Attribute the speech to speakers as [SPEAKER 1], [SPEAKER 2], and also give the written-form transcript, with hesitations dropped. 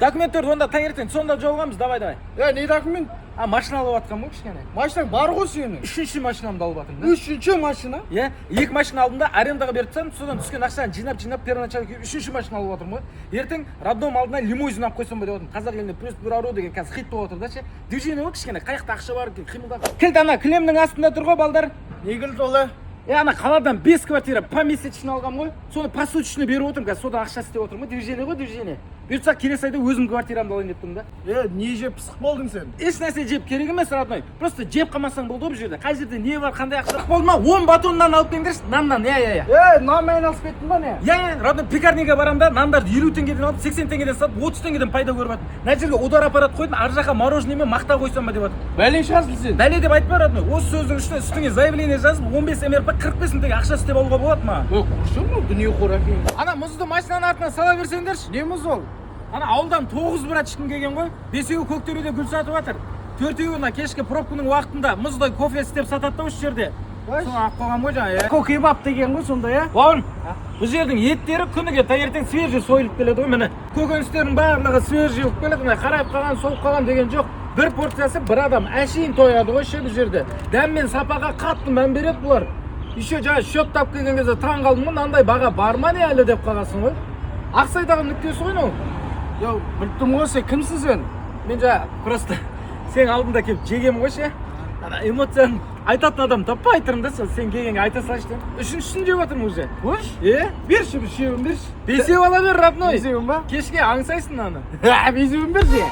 [SPEAKER 1] Документтерді онда таңертең сонда жолығамыз, давай.
[SPEAKER 2] Не документ?
[SPEAKER 1] Машина алып жатқан ғой кішкене.
[SPEAKER 2] Машинаң бар ғой сенің.
[SPEAKER 1] Үшінші машинамды алып жатырмын да.
[SPEAKER 2] Үшінші машина?
[SPEAKER 1] Иә, екі машина алдым да арендаға беріп тастадым, содан түскен ақшаны жинап первоначально үшінші машина алып жатырмын ғой. Ертең роддом алдына лимузин алып қойсам ба деп отырмын. Қазақ елінде плюс бір ару деген қазір хит болып отыр да ше. Движение ғой кішкене, қаяқта ақша бар екен, қимылдап. Кілт ана кілемнің астында тұр ғой балдар.
[SPEAKER 2] Не кілт ол?
[SPEAKER 1] Ана қаладан 5 квартира помесячный алғам ғой. Соны посуточный беріп отырмын, қазір содан ақша істеп отырмын. Движение ғой, движение. Бұйыртса келесі айда өзім квартирамды алайын деп тұрмын да.
[SPEAKER 2] Не жеп пысық болдың сен?
[SPEAKER 1] Еш нәрсе жеп керек емес, родной. Просто жеп қалмасаң болды ғой бұл жерде. Қай жерде не бар, қандай ақша болды ма? 10 батон нан алып келіңдерші. Наннан,
[SPEAKER 2] Нанмен айналысып кеттің ба не?
[SPEAKER 1] Родной, пекарниға барамын да, нандарды 50 теңгеден алып, 80 теңгеден сатып, 30 теңгеден пайда көріп жатырмын. Мына жерге удар аппарат қойдым, ар жаққа мороженемен мақта қойсам ба деп жатырмын.
[SPEAKER 2] Бәле жазды сен.
[SPEAKER 1] Бәле деп айтпа, родной. Осы сөздің үстіңе заявление жазып, 15 МРП 45 мың теңге ақша істеп алуға болады ма?
[SPEAKER 2] Құрсын бұл дүние қора екен.
[SPEAKER 1] Ана мұзды машинаның артына сала берсеңдерші.
[SPEAKER 2] Не мұз ол?
[SPEAKER 1] Ана ауылдан 9 брат ешкім келген ғой. 5-еуі Көктеруде гүл сатып жатыр. 4-еуі мына кешкі пробканың уақытында мұздай кофе істеп сатады да осы жерде. Соны алып қойғам ғой жаңа.
[SPEAKER 2] Кокебаб деген ғой сонда,
[SPEAKER 1] Бауырым, бұл жердің еттері күніге таңертең свежий сойылып келеді ғой міне. Көкөністердің барлығы свежий болып келеді. Міне қарайып қалған, солып қалған деген жоқ. Бір порциясы бір адам әшейін тояды ғой ше бұл жерде. Дәм мен сапаға қатты мән береді бұлар. Еще жаңа счеттап келген кезде таң қалдым ғой, мынандай баға бар ма не әлі деп қаласың ғой. Ақсайдағы нүктесі ғой мынау.
[SPEAKER 2] Білттім ғой, сен кімсің сен?
[SPEAKER 1] Мен жаңа просто сен алдында келіп жегем ғой ше. Эмоцияны айтатын адам таппай тұрмын да, сол сен келгенге айта салшы деп. Үшіншісін жеп жатырмын уже.
[SPEAKER 2] Өш? Берші бір шеуін берші.
[SPEAKER 1] 5-еу ала бер, родной.
[SPEAKER 2] 5-еуін ба?
[SPEAKER 1] Кешке аңсайсың аны.
[SPEAKER 2] 5-еуін бер де.